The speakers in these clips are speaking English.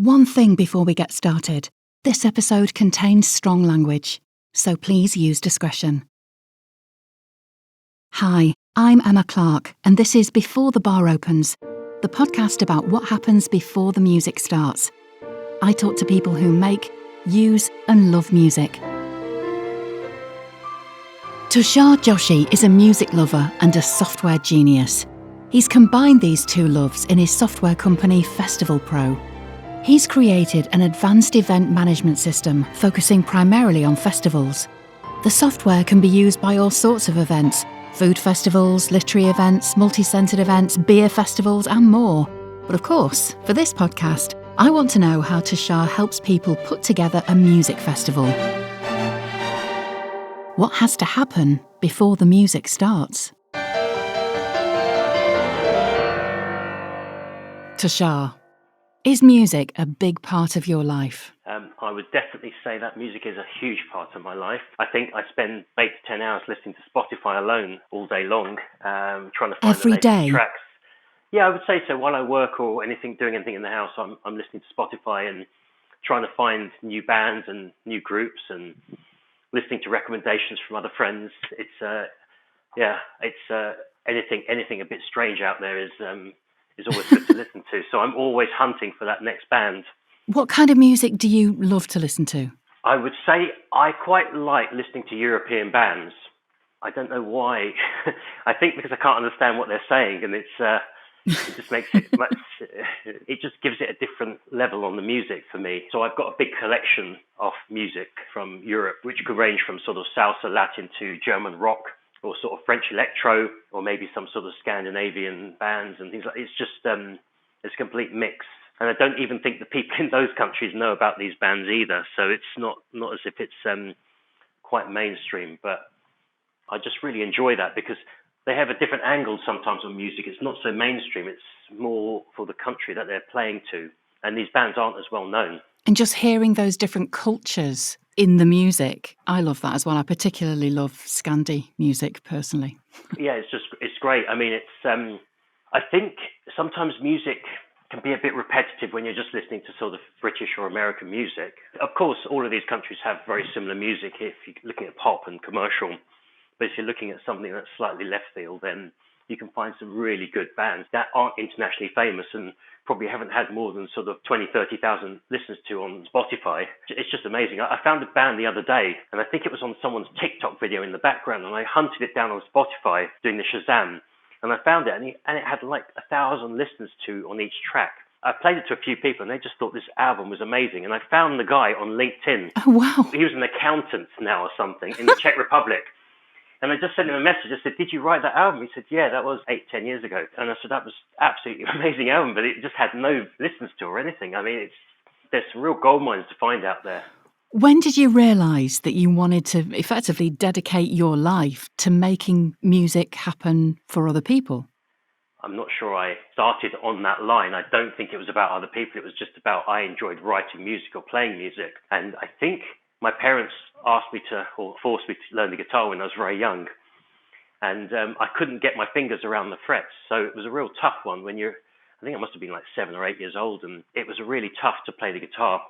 One thing before we get started. This episode contains strong language, so please use discretion. Hi, I'm Emma Clarke, and this is Before the Bar Opens, the podcast about what happens before the music starts. I talk to people who make, use, and love music. Tushar Joshi is a music lover and a software genius. He's combined these two loves in his software company FestivalPro. He's created an advanced event management system focusing primarily on festivals. The software can be used by all sorts of events: food festivals, literary events, multi-centred events, beer festivals, and more. But of course, for this podcast, I want to know how Tushar helps people put together a music festival. What has to happen before the music starts? Tushar, is music a big part of your life? I would definitely say that music is a huge part of my life. I think I spend 8 to 10 hours listening to Spotify alone all day long, trying to find Every the latest day? tracks. Yeah, I would say so. While I work or doing anything in the house, I'm listening to Spotify and trying to find new bands and new groups and listening to recommendations from other friends. It's anything a bit strange out there is always good to listen to. So I'm always hunting for that next band. What kind of music do you love to listen to? I would say I quite like listening to European bands. I don't know why. I think because I can't understand what they're saying, and it just makes it much. It just gives it a different level on the music for me. So I've got a big collection of music from Europe, which could range from sort of salsa, Latin to German rock, or sort of French electro, or maybe some sort of Scandinavian bands and things like. It's just it's a complete mix. And I don't even think the people in those countries know about these bands either. So it's not as if it's quite mainstream. But I just really enjoy that because they have a different angle sometimes on music. It's not so mainstream. It's more for the country that they're playing to. And these bands aren't as well known. And just hearing those different cultures in the music, I love that as well. I particularly love Scandi music personally. Yeah, it's great. I mean, it's I think sometimes music can be a bit repetitive when you're just listening to sort of British or American music. Of course, all of these countries have very similar music if you're looking at pop and commercial. But if you're looking at something that's slightly left field, then you can find some really good bands that aren't internationally famous and probably haven't had more than sort of 20, 30,000 listeners to on Spotify. It's just amazing. I found a band the other day, and I think it was on someone's TikTok video in the background, and I hunted it down on Spotify doing the Shazam. And I found it, and it had like 1,000 listeners on each track. I played it to a few people, and they just thought this album was amazing. And I found the guy on LinkedIn. Oh, wow. He was an accountant now or something in the Czech Republic. And I just sent him a message. I said, "Did you write that album?" He said, "Yeah, that was 8-10 years ago." And I said, "That was absolutely amazing album, but it just had no listeners to or anything." I mean, there's some real gold mines to find out there. When did you realise that you wanted to effectively dedicate your life to making music happen for other people? I'm not sure I started on that line. I don't think it was about other people. It was just about I enjoyed writing music or playing music. And I think my parents asked me to, or forced me to learn the guitar when I was very young. And I couldn't get my fingers around the frets. So it was a real tough one I think I must have been like 7 or 8 years old. And it was really tough to play the guitar.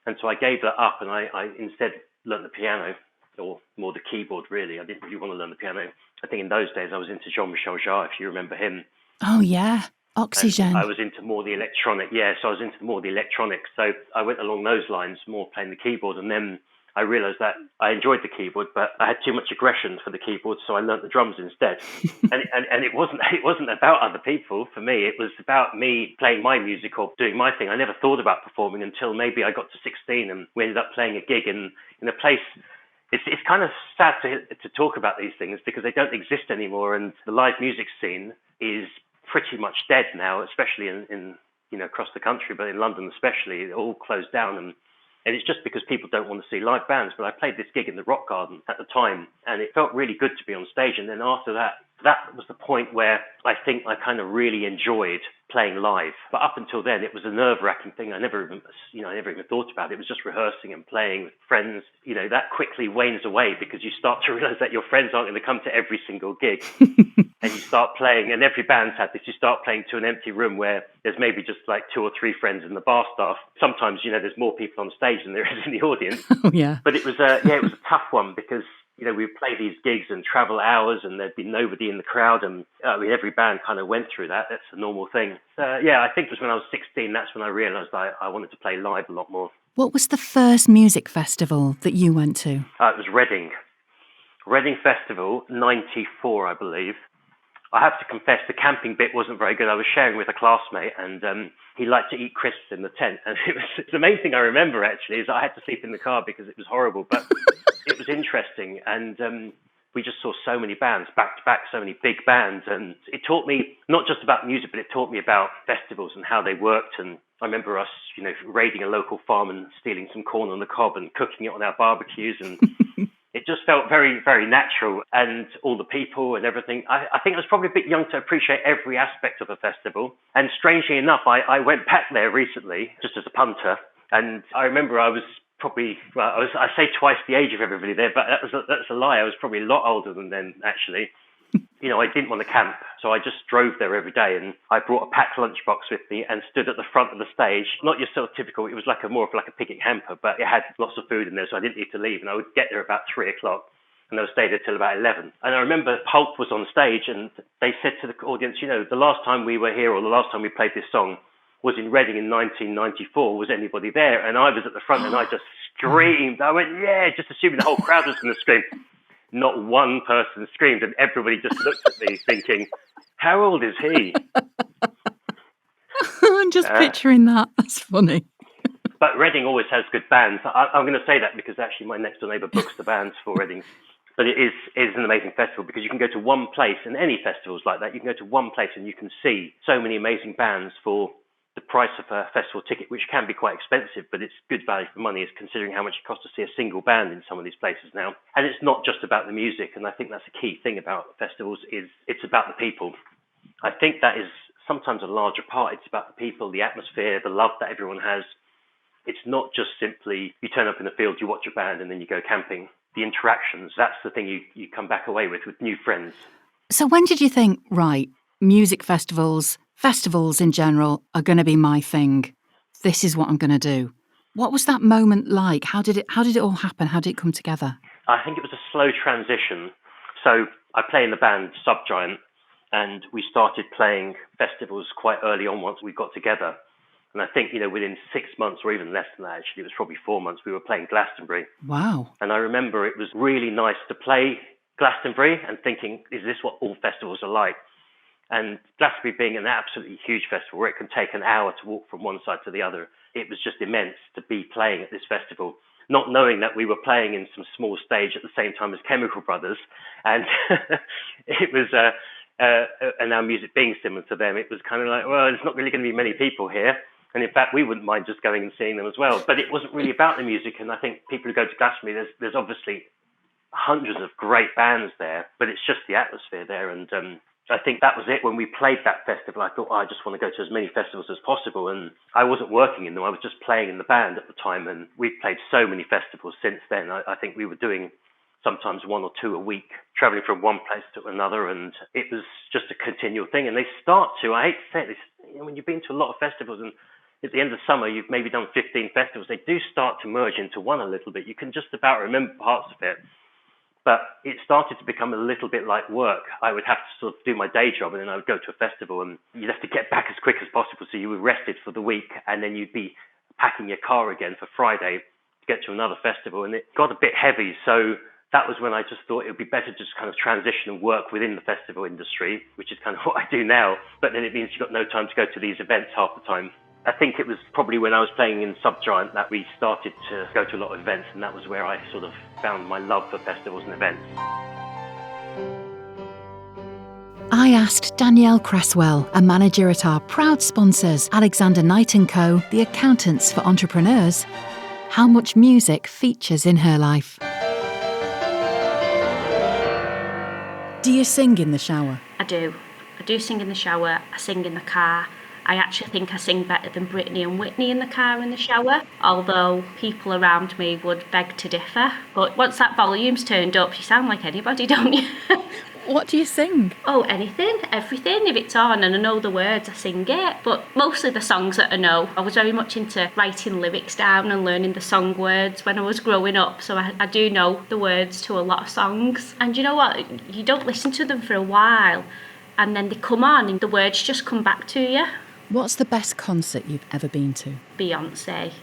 And so I gave that up and I instead learned the piano, or more the keyboard, really. I didn't really want to learn the piano. I think in those days I was into Jean-Michel Jarre, if you remember him. Oh, yeah. Oxygen. And I was into more the electronic. Yeah, so I was into more the electronics. So I went along those lines, more playing the keyboard. And then I realized that I enjoyed the keyboard, but I had too much aggression for the keyboard, so I learnt the drums instead. and it wasn't about other people for me. It was about me playing my music or doing my thing. I never thought about performing until maybe I got to 16 and we ended up playing a gig in a place. It's kind of sad to talk about these things because they don't exist anymore, and the live music scene is pretty much dead now, especially in across the country, but in London especially, it all closed down. And it's just because people don't want to see live bands. But I played this gig in the Rock Garden at the time, and it felt really good to be on stage. And then after that was the point where I think I kind of really enjoyed playing live. But up until then, it was a nerve-wracking thing. I never even thought about it. It was just rehearsing and playing with friends. That quickly wanes away because you start to realize that your friends aren't going to come to every single gig. And you start playing, and every band's had this, you start playing to an empty room where there's maybe just like 2 or 3 friends in the bar staff. Sometimes, there's more people on stage than there is in the audience. Oh, yeah. But it was it was a tough one because we would play these gigs and travel hours and there'd be nobody in the crowd. And every band kind of went through that. That's a normal thing. I think it was when I was 16, that's when I realised I wanted to play live a lot more. What was the first music festival that you went to? It was Reading Festival, 94, I believe. I have to confess, the camping bit wasn't very good. I was sharing with a classmate and he liked to eat crisps in the tent. And the main thing I remember, actually, is I had to sleep in the car because it was horrible. But it was interesting. And we just saw so many bands, back to back, so many big bands. And it taught me not just about music, but it taught me about festivals and how they worked. And I remember us, raiding a local farm and stealing some corn on the cob and cooking it on our barbecues. And it just felt very, very natural, and all the people and everything. I think I was probably a bit young to appreciate every aspect of a festival. And strangely enough, I went back there recently, just as a punter. And I remember I was probably, I say twice the age of everybody there, but that's a lie. I was probably a lot older than then, actually. I didn't want to camp, so I just drove there every day, and I brought a packed lunchbox with me and stood at the front of the stage. Not your sort of typical, it was more of a picnic hamper, but it had lots of food in there, so I didn't need to leave, and I would get there about 3 o'clock, and I would stay there till about 11. And I remember Pulp was on stage, and they said to the audience, the last time we were here, or the last time we played this song, was in Reading in 1994. Was anybody there? And I was at the front, and I just screamed. I went, yeah, just assuming the whole crowd was going to scream. Not one person screamed, and everybody just looked at me thinking, how old is he? I'm just picturing that. That's funny. But Reading always has good bands. I'm going to say that because actually my next door neighbour books the bands for Reading. But it is an amazing festival because you can go to one place, and any festivals like that, you can go to one place and you can see so many amazing bands for the price of a festival ticket, which can be quite expensive, but it's good value for money, is considering how much it costs to see a single band in some of these places now. And it's not just about the music, and I think that's a key thing about festivals, is it's about the people. I think that is sometimes a larger part. It's about the people, the atmosphere, the love that everyone has. It's not just simply you turn up in the field, you watch a band, and then you go camping. The interactions, that's the thing you come back away with new friends. So when did you think, right, music festivals in general are going to be my thing? This is what I'm going to do. What was that moment like? How did it all happen? How did it come together? I think it was a slow transition. So I play in the band Subgiant, and we started playing festivals quite early on once we got together. And I think, within 6 months or even less than that, actually, it was probably 4 months, we were playing Glastonbury. Wow. And I remember it was really nice to play Glastonbury and thinking, is this what all festivals are like? And Glastonbury being an absolutely huge festival where it can take an hour to walk from one side to the other, it was just immense to be playing at this festival, not knowing that we were playing in some small stage at the same time as Chemical Brothers. And it was, and our music being similar to them, it was kind of like, well, there's not really going to be many people here. And in fact, we wouldn't mind just going and seeing them as well. But it wasn't really about the music. And I think people who go to Glastonbury, there's obviously hundreds of great bands there, but it's just the atmosphere there. And I think that was it. When we played that festival, I thought, I just want to go to as many festivals as possible. And I wasn't working in them. I was just playing in the band at the time. And we've played so many festivals since then. I think we were doing sometimes 1 or 2 a week, traveling from one place to another. And it was just a continual thing. And they start to, I hate to say this, when you've been to a lot of festivals and at the end of summer, you've maybe done 15 festivals, they do start to merge into one a little bit. You can just about remember parts of it. But it started to become a little bit like work. I would have to sort of do my day job, and then I would go to a festival, and you'd have to get back as quick as possible so you were rested for the week, and then you'd be packing your car again for Friday to get to another festival. And it got a bit heavy, so that was when I just thought it would be better to just kind of transition and work within the festival industry, which is kind of what I do now. But then it means you've got no time to go to these events half the time. I think it was probably when I was playing in Subgiant that we started to go to a lot of events, and that was where I sort of found my love for festivals and events. I asked Danielle Cresswell, a manager at our proud sponsors, Alexander Knight & Co., the accountants for entrepreneurs, how much music features in her life. Do you sing in the shower? I do. I do sing in the shower, I sing in the car, I actually think I sing better than Britney and Whitney in the car in the shower, although people around me would beg to differ. But once that volume's turned up, you sound like anybody, don't you? What do you sing? Oh, anything, everything. If it's on and I know the words, I sing it. But mostly the songs that I know. I was very much into writing lyrics down and learning the song words when I was growing up. So I do know the words to a lot of songs. And you know what? You don't listen to them for a while, and then they come on and the words just come back to you. What's the best concert you've ever been to? Beyonce.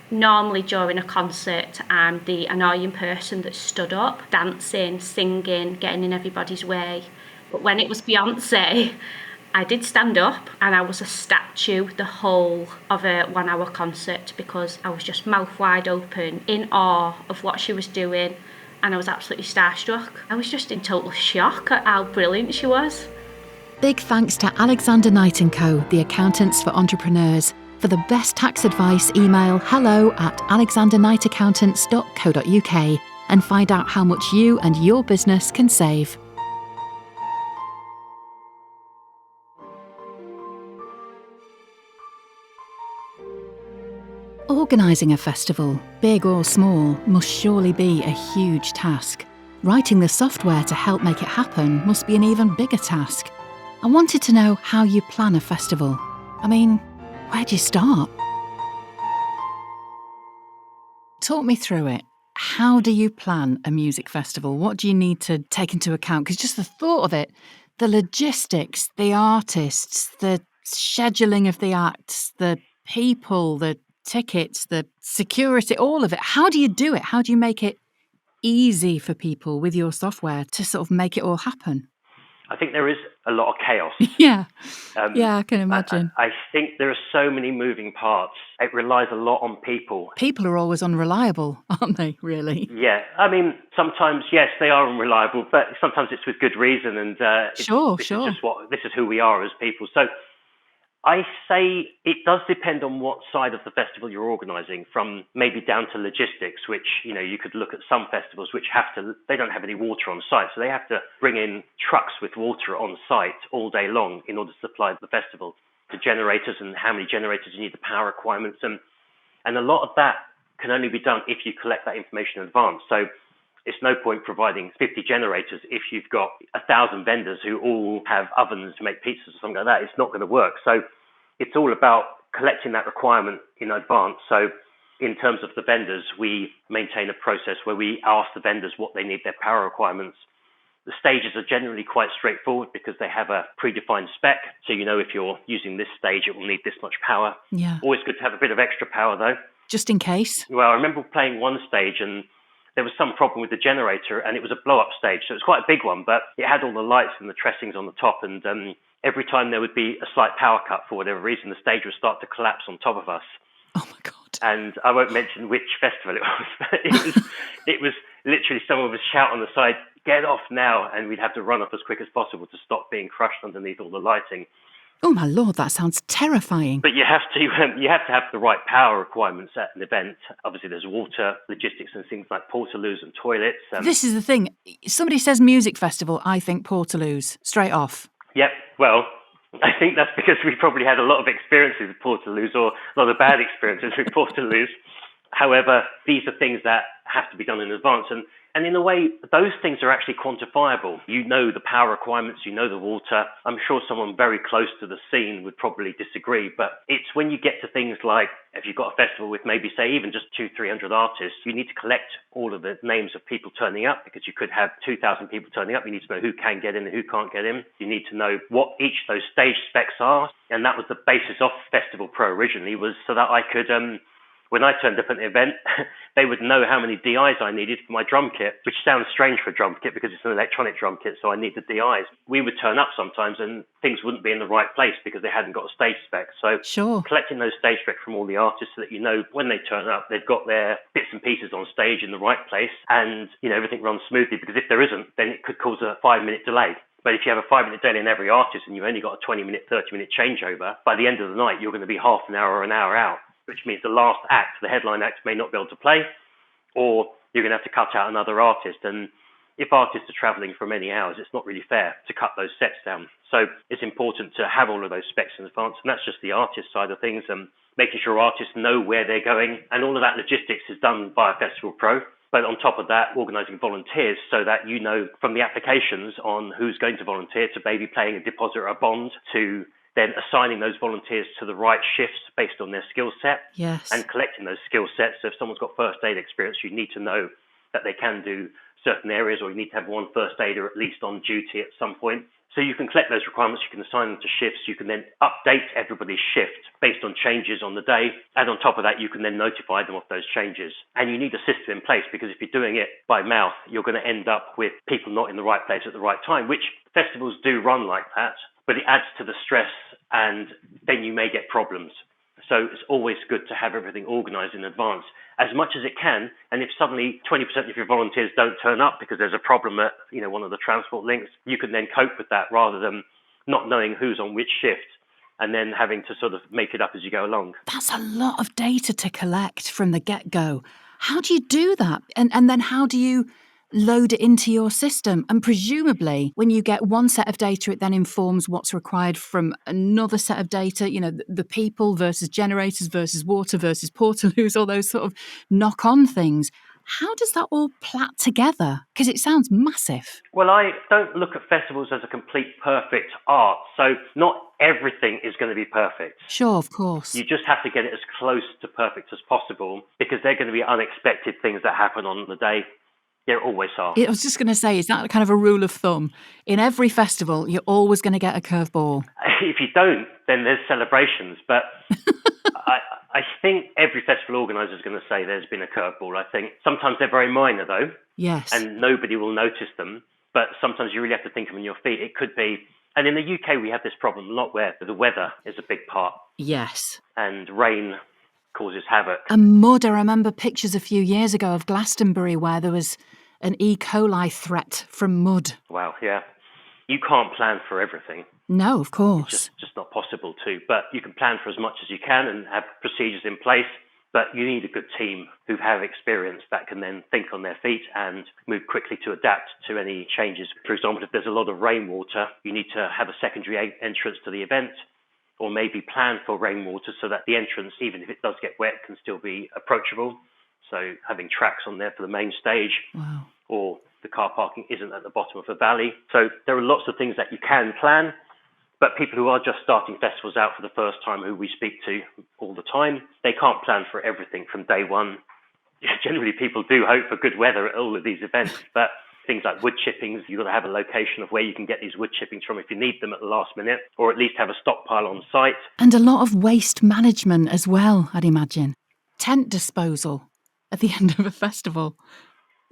Normally during a concert, I'm the annoying person that stood up, dancing, singing, getting in everybody's way. But when it was Beyonce, I did stand up and I was a statue the whole of a 1 hour concert because I was just mouth wide open, in awe of what she was doing, and I was absolutely starstruck. I was just in total shock at how brilliant she was. Big thanks to Alexander Knight & Co, the accountants for entrepreneurs. For the best tax advice, email hello@alexanderknightaccountants.co.uk and find out how much you and your business can save. Organising a festival, big or small, must surely be a huge task. Writing the software to help make it happen must be an even bigger task. I wanted to know how you plan a festival. I mean, where do you start? Talk me through it. How do you plan a music festival? What do you need to take into account? Because just the thought of it, the logistics, the artists, the scheduling of the acts, the people, the tickets, the security, all of it. How do you do it? How do you make it easy for people with your software to sort of make it all happen? I think there is a lot of chaos. Yeah, I can imagine. I think there are so many moving parts. It relies a lot on people. People are always unreliable, aren't they, really? Yeah, I mean, sometimes, yes, they are unreliable, but sometimes it's with good reason. And Sure. this is who we are as people. So I say it does depend on what side of the festival you're organising, from maybe down to logistics, which, you could look at some festivals which they don't have any water on site. So they have to bring in trucks with water on site all day long in order to supply the festival, to generators and how many generators you need, the power requirements. And a lot of that can only be done if you collect that information in advance. So it's no point providing 50 generators if you've got 1,000 vendors who all have ovens to make pizzas or something like that. It's not going to work. So it's all about collecting that requirement in advance. So in terms of the vendors, we maintain a process where we ask the vendors what they need, their power requirements. The stages are generally quite straightforward because they have a predefined spec. So if you're using this stage, it will need this much power. Yeah. Always good to have a bit of extra power, though. Just in case. Well, I remember playing one stage and there was some problem with the generator, and it was a blow-up stage. So it was quite a big one, but it had all the lights and the tressings on the top. And every time there would be a slight power cut for whatever reason, the stage would start to collapse on top of us. Oh, my God. And I won't mention which festival it was, but it was literally someone would shout on the side, "Get off now," and we'd have to run off as quick as possible to stop being crushed underneath all the lighting. Oh, my Lord, that sounds terrifying. But you have to have the right power requirements at an event. Obviously, there's water, logistics, and things like portaloos and toilets. This is the thing. Somebody says music festival, I think portaloos, straight off. Yep. Well, I think that's because we probably had a lot of experiences with portaloos, or a lot of bad experiences with portaloos. However, these are things that have to be done in advance. And in a way, those things are actually quantifiable. You know the power requirements, you know the water. I'm sure someone very close to the scene would probably disagree, but it's when you get to things like, if you've got a festival with maybe, say, even just 200-300 artists, you need to collect all of the names of people turning up, because you could have 2,000 people turning up. You need to know who can get in and who can't get in. You need to know what each of those stage specs are. And that was the basis of FestivalPro originally, was so that I could... when I turned up at an event, they would know how many DIs I needed for my drum kit, which sounds strange for a drum kit because it's an electronic drum kit, so I need the DIs. We would turn up sometimes and things wouldn't be in the right place because they hadn't got a stage spec. So collecting those stage specs from all the artists so that when they turn up, they've got their bits and pieces on stage in the right place, and everything runs smoothly, because if there isn't, then it could cause a 5-minute delay. But if you have a 5-minute delay in every artist and you've only got a 20-minute, 30-minute changeover, by the end of the night, you're going to be half an hour or an hour out, which means the last act, the headline act, may not be able to play, or you're going to have to cut out another artist. And if artists are travelling for many hours, it's not really fair to cut those sets down. So it's important to have all of those specs in advance, and that's just the artist side of things, and making sure artists know where they're going, and all of that logistics is done via FestivalPro. But on top of that, organising volunteers so that you know from the applications on who's going to volunteer, to maybe paying a deposit or a bond, to then assigning those volunteers to the right shifts based on their skill set, Yes. and collecting those skill sets. So if someone's got first aid experience, you need to know that they can do certain areas, or you need to have one first aider at least on duty at some point. So you can collect those requirements, you can assign them to shifts, you can then update everybody's shift based on changes on the day, and on top of that, you can then notify them of those changes. And you need a system in place, because if you're doing it by mouth, you're going to end up with people not in the right place at the right time, which festivals do run like that, but it adds to the stress, and then you may get problems. So it's always good to have everything organised in advance as much as it can. And if suddenly 20% of your volunteers don't turn up because there's a problem at one of the transport links, you can then cope with that rather than not knowing who's on which shift and then having to sort of make it up as you go along. That's a lot of data to collect from the get-go. How do you do that? And then how do you load it into your system? And presumably, when you get one set of data, it then informs what's required from another set of data, the people versus generators versus water versus portaloos, all those sort of knock-on things. How does that all plait together? Because it sounds massive. Well, I don't look at festivals as a complete perfect art. So not everything is going to be perfect. Sure, of course. You just have to get it as close to perfect as possible, because there are going to be unexpected things that happen on the day. There always are. I was just going to say, is that kind of a rule of thumb? In every festival, you're always going to get a curveball. If you don't, then there's celebrations. But I think every festival organiser is going to say there's been a curveball. I think sometimes they're very minor, though. Yes. And nobody will notice them. But sometimes you really have to think them on your feet. It could be, and in the UK we have this problem a lot where the weather is a big part. Yes. And rain causes havoc. And mud. I remember pictures a few years ago of Glastonbury where there was an E. coli threat from mud. Wow, yeah. You can't plan for everything. No, of course. It's just not possible to. But you can plan for as much as you can and have procedures in place. But you need a good team who have experience that can then think on their feet and move quickly to adapt to any changes. For example, if there's a lot of rainwater, you need to have a secondary entrance to the event, or maybe plan for rainwater so that the entrance, even if it does get wet, can still be approachable. So having tracks on there for the main stage. Wow. Or the car parking isn't at the bottom of the valley. So there are lots of things that you can plan, but people who are just starting festivals out for the first time, who we speak to all the time, they can't plan for everything from day one. Generally, people do hope for good weather at all of these events, but things like wood chippings, you've got to have a location of where you can get these wood chippings from if you need them at the last minute, or at least have a stockpile on site. And a lot of waste management as well, I'd imagine. Tent disposal at the end of a festival.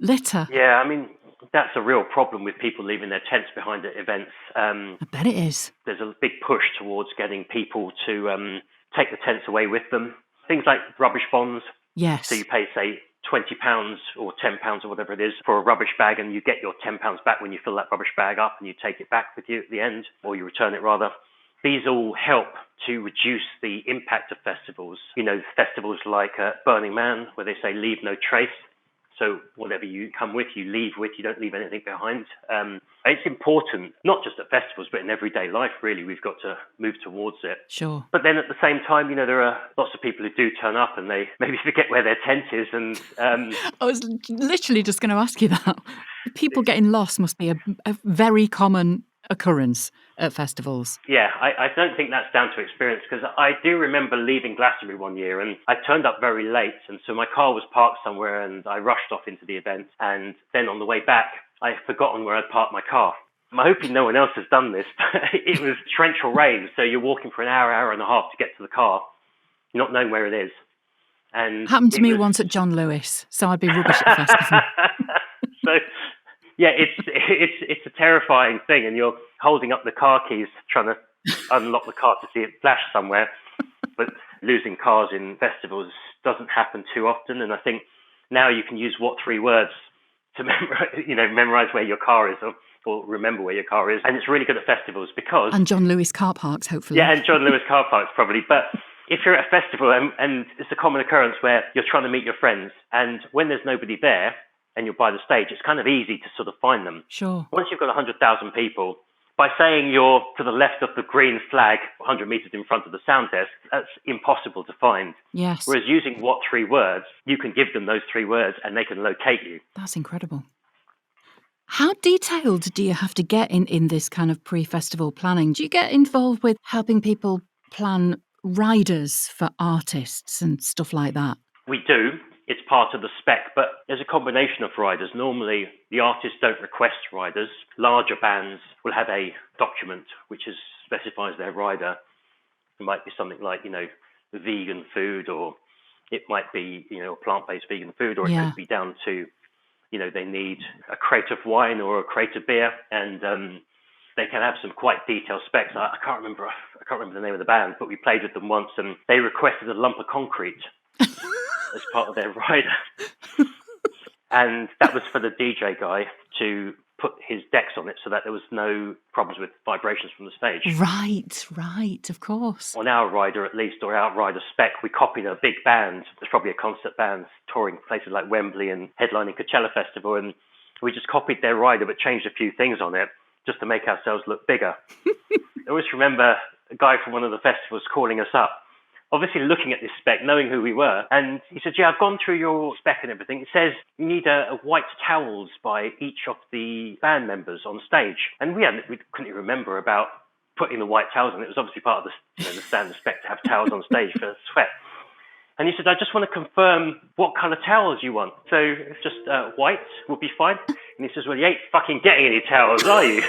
Litter. Yeah, I mean, that's a real problem with people leaving their tents behind at events. I bet it is. There's a big push towards getting people to take the tents away with them. Things like rubbish bonds. Yes. So you pay, say, £20 or £10 or whatever it is for a rubbish bag, and you get your £10 back when you fill that rubbish bag up, and you take it back with you at the end, or you return it rather. These all help to reduce the impact of festivals. Festivals like Burning Man, where they say leave no trace. So whatever you come with, you leave with, you don't leave anything behind. It's important, not just at festivals, but in everyday life, really. We've got to move towards it. Sure. But then at the same time, there are lots of people who do turn up and they maybe forget where their tent is. And I was literally just going to ask you that. People getting lost must be a very common occurrence at festivals. Yeah, I don't think that's down to experience, because I do remember leaving Glastonbury one year and I turned up very late, and so my car was parked somewhere and I rushed off into the event, and then on the way back I had forgotten where I'd parked my car. I'm hoping no one else has done this, but it was torrential rain, so you're walking for an hour and a half to get to the car, not knowing where it is. And happened to me once at John Lewis, so I'd be rubbish at festival. So yeah, it's a terrifying thing, and you're holding up the car keys trying to unlock the car to see it flash somewhere. But losing cars in festivals doesn't happen too often, and I think now you can use what 3 words to memorize where your car is, or remember where your car is, and it's really good at festivals because and John Lewis car parks, hopefully. Yeah, and John Lewis car parks probably, but. If you're at a festival and it's a common occurrence where you're trying to meet your friends, and when there's nobody there, and you're by the stage, it's kind of easy to sort of find them. Sure. Once you've got 100,000 people, by saying you're to the left of the green flag, 100 meters in front of the sound desk, that's impossible to find. Yes. Whereas using what 3 words, you can give them those 3 words and they can locate you. That's incredible. How detailed do you have to get in this kind of pre-festival planning? Do you get involved with helping people plan riders for artists and stuff like that? We do. It's part of the spec, but there's a combination of riders. Normally, the artists don't request riders. Larger bands will have a document which specifies their rider. It might be something like, vegan food, or it might be, a plant-based vegan food, or it could be down to, they need a crate of wine or a crate of beer, and they can have some quite detailed specs. I can't remember the name of the band, but we played with them once, and they requested a lump of concrete as part of their rider. And that was for the DJ guy to put his decks on it so that there was no problems with vibrations from the stage. Right, of course. On our rider, at least, or our rider spec, we copied a big band. There's probably a concert band touring places like Wembley and headlining Coachella Festival, and we just copied their rider but changed a few things on it just to make ourselves look bigger. I always remember a guy from one of the festivals calling us up, obviously looking at this spec, knowing who we were, and he said, I've gone through your spec and everything. It says you need a white towels by each of the band members on stage. And we couldn't even remember about putting the white towels on. It was obviously part of the standard spec to have towels on stage for sweat. And he said, I just want to confirm what colour towels you want. So it's just white would be fine. And he says, well, you ain't fucking getting any towels, are you?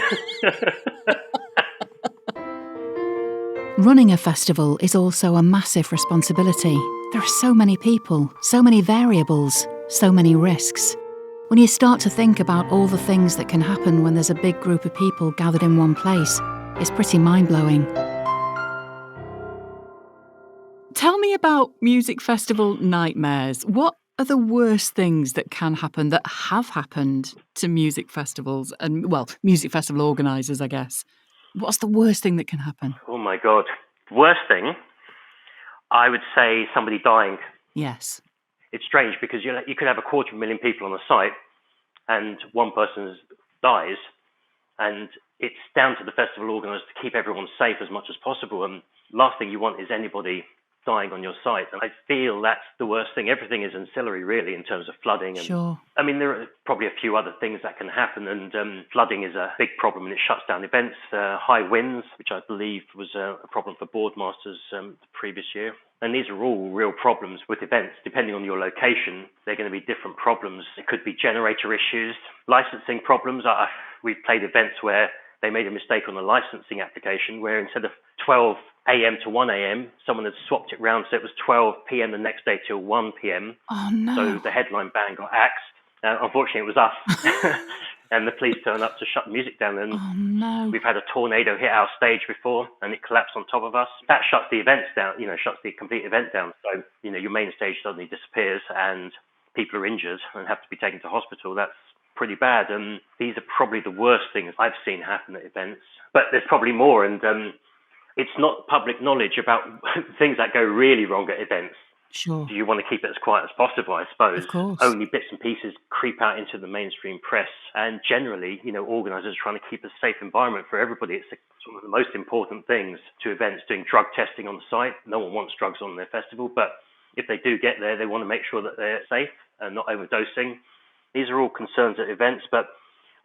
Running a festival is also a massive responsibility. There are so many people, so many variables, so many risks. When you start to think about all the things that can happen when there's a big group of people gathered in one place, it's pretty mind-blowing. Tell me about music festival nightmares. What are the worst things that can happen, that have happened to music festivals and, music festival organisers, I guess? What's the worst thing that can happen? Oh, my God. Worst thing, I would say somebody dying. Yes. It's strange because you could have 250,000 people on the site and one person dies, and it's down to the festival organisers to keep everyone safe as much as possible. And last thing you want is anybody dying on your site. And I feel that's the worst thing. Everything is ancillary, really, in terms of flooding. And, sure. I mean, there are probably a few other things that can happen, and flooding is a big problem, and it shuts down events. High winds, which I believe was a problem for Boardmasters the previous year. And these are all real problems with events. Depending on your location, they're going to be different problems. It could be generator issues, licensing problems. We've played events where they made a mistake on the licensing application, where instead of 12 a.m. to 1 a.m., someone had swapped it round so it was 12 p.m. the next day till 1 p.m. Oh, no. So the headline band got axed. Unfortunately, it was us. And the police turned up to shut the music down. And oh, no. We've had a tornado hit our stage before, and it collapsed on top of us. That shuts the events down, shuts the complete event down. So, your main stage suddenly disappears and people are injured and have to be taken to hospital. That's pretty bad. And these are probably the worst things I've seen happen at events. But there's probably more. And it's not public knowledge about things that go really wrong at events. Sure. Do you want to keep it as quiet as possible, I suppose? Of course. Only bits and pieces creep out into the mainstream press. And generally, organisers are trying to keep a safe environment for everybody. It's one of the most important things to events, doing drug testing on the site. No one wants drugs on their festival, but if they do get there, they want to make sure that they're safe and not overdosing. These are all concerns at events, but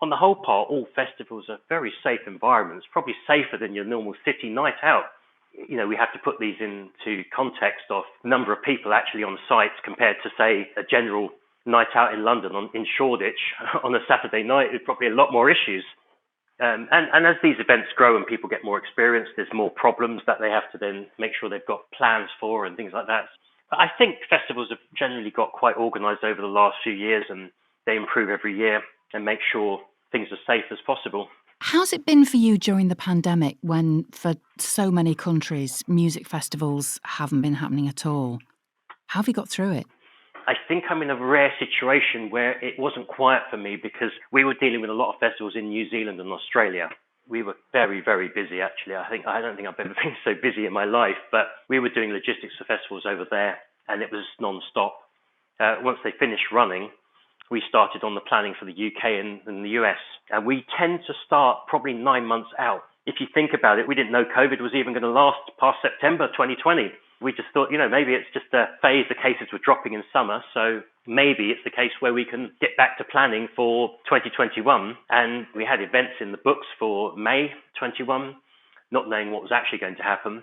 on the whole part, all festivals are very safe environments, probably safer than your normal city night out. We have to put these into context of the number of people actually on site compared to, say, a general night out in London in Shoreditch on a Saturday night. There's probably a lot more issues. And as these events grow and people get more experience, there's more problems that they have to then make sure they've got plans for and things like that. But I think festivals have generally got quite organised over the last few years, and they improve every year and make sure things are safe as possible. How's it been for you during the pandemic when, for so many countries, music festivals haven't been happening at all? How have you got through it? I think I'm in a rare situation where it wasn't quiet for me because we were dealing with a lot of festivals in New Zealand and Australia. We were very, very busy, actually. I don't think I've ever been so busy in my life, but we were doing logistics for festivals over there, and it was non-stop. Once they finished running, we started on the planning for the UK and the US. And we tend to start probably 9 months out. If you think about it, we didn't know COVID was even going to last past September 2020. We just thought, maybe it's just a phase. The cases were dropping in summer. So maybe it's the case where we can get back to planning for 2021. And we had events in the books for May 21, not knowing what was actually going to happen.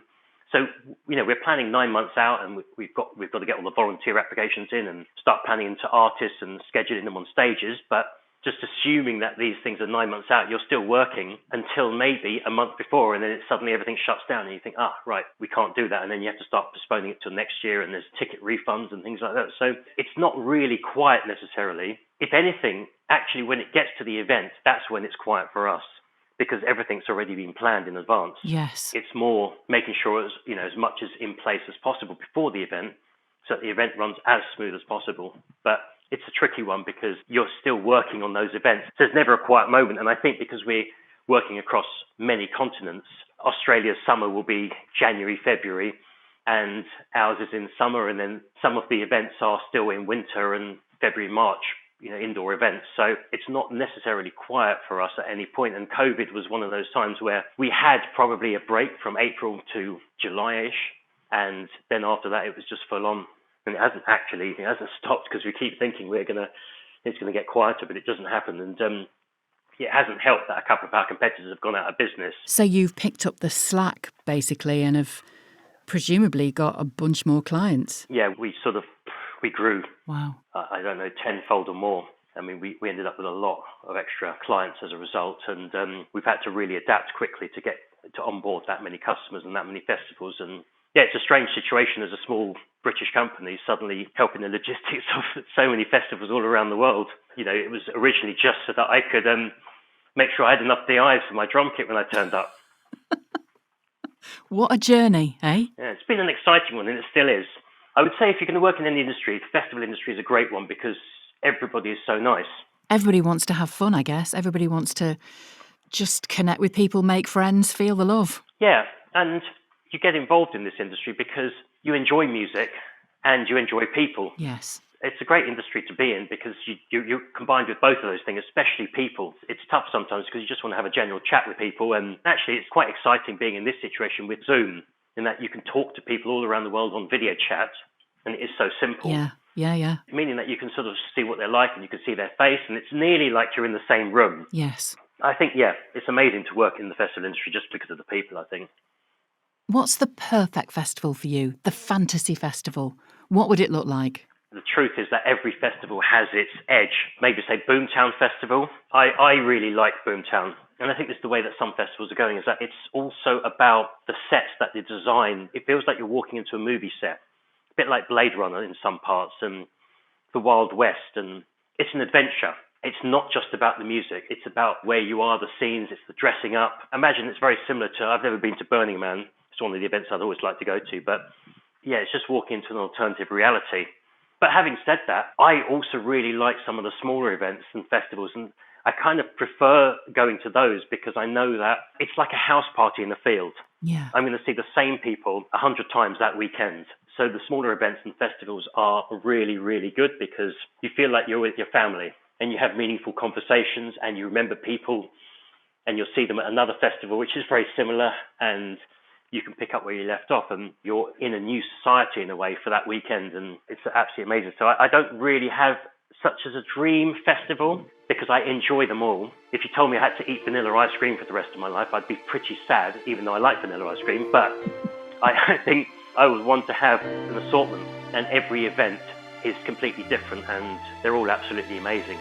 So, we're planning 9 months out, and we've got to get all the volunteer applications in and start planning into artists and scheduling them on stages. But just assuming that these things are 9 months out, you're still working until maybe a month before, and then suddenly everything shuts down and you think, right, we can't do that. And then you have to start postponing it till next year, and there's ticket refunds and things like that. So it's not really quiet necessarily. If anything, actually, when it gets to the event, that's when it's quiet for us, because everything's already been planned in advance. Yes. It's more making sure as much is in place as possible before the event, so that the event runs as smooth as possible. But it's a tricky one because you're still working on those events. So there's never a quiet moment. And I think because we're working across many continents, Australia's summer will be January, February, and ours is in summer. And then some of the events are still in winter and February, March, indoor events. So it's not necessarily quiet for us at any point. And COVID was one of those times where we had probably a break from April to July-ish. And then after that, it was just full on. And it hasn't stopped, because we keep thinking it's going to get quieter, but it doesn't happen. And it hasn't helped that a couple of our competitors have gone out of business. So you've picked up the slack, basically, and have presumably got a bunch more clients. Yeah, we grew. Wow. I don't know, tenfold or more. I mean, we ended up with a lot of extra clients as a result, and we've had to really adapt quickly to onboard that many customers and that many festivals. And yeah, it's a strange situation as a small British company suddenly helping the logistics of so many festivals all around the world. It was originally just so that I could make sure I had enough DIs for my drum kit when I turned up. What a journey, eh? Yeah, it's been an exciting one, and it still is. I would say if you're going to work in any industry, the festival industry is a great one because everybody is so nice. Everybody wants to have fun, I guess. Everybody wants to just connect with people, make friends, feel the love. Yeah, and you get involved in this industry because you enjoy music and you enjoy people. Yes. It's a great industry to be in because you're combined with both of those things, especially people. It's tough sometimes because you just want to have a general chat with people. And actually, it's quite exciting being in this situation with Zoom, in that you can talk to people all around the world on video chat, and it is so simple. Yeah. Meaning that you can sort of see what they're like and you can see their face, and it's nearly like you're in the same room. Yes. I think, it's amazing to work in the festival industry just because of the people, I think. What's the perfect festival for you? The fantasy festival? What would it look like? The truth is that every festival has its edge. Maybe say Boomtown Festival. I really like Boomtown. And I think this is the way that some festivals are going, is that it's also about the sets that they design. It feels like you're walking into a movie set, a bit like Blade Runner in some parts, and the Wild West. And it's an adventure. It's not just about the music. It's about where you are, the scenes, it's the dressing up. Imagine it's very similar to, I've never been to Burning Man. It's one of the events I'd always like to go to. But yeah, it's just walking into an alternative reality. But having said that, I also really like some of the smaller events and festivals, and I kind of prefer going to those because I know that it's like a house party in the field. Yeah. I'm going to see the same people 100 times that weekend. So the smaller events and festivals are really, really good because you feel like you're with your family and you have meaningful conversations and you remember people, and you'll see them at another festival, which is very similar, and you can pick up where you left off, and you're in a new society in a way for that weekend, and it's absolutely amazing. So I don't really have such as a dream festival because I enjoy them all. If you told me I had to eat vanilla ice cream for the rest of my life, I'd be pretty sad, even though I like vanilla ice cream. But I think I would want to have an assortment, and every event is completely different, and they're all absolutely amazing.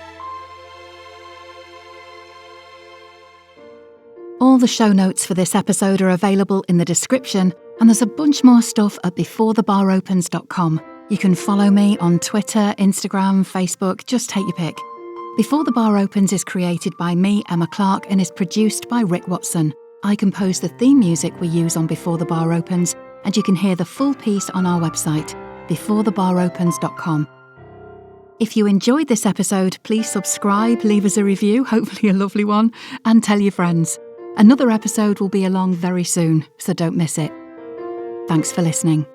All the show notes for this episode are available in the description, and there's a bunch more stuff at beforethebaropens.com. You can follow me on Twitter, Instagram, Facebook, just take your pick. Before the Bar Opens is created by me, Emma Clarke, and is produced by Rick Watson. I compose the theme music we use on Before the Bar Opens, and you can hear the full piece on our website, beforethebaropens.com. If you enjoyed this episode, please subscribe, leave us a review, hopefully a lovely one, and tell your friends. Another episode will be along very soon, so don't miss it. Thanks for listening.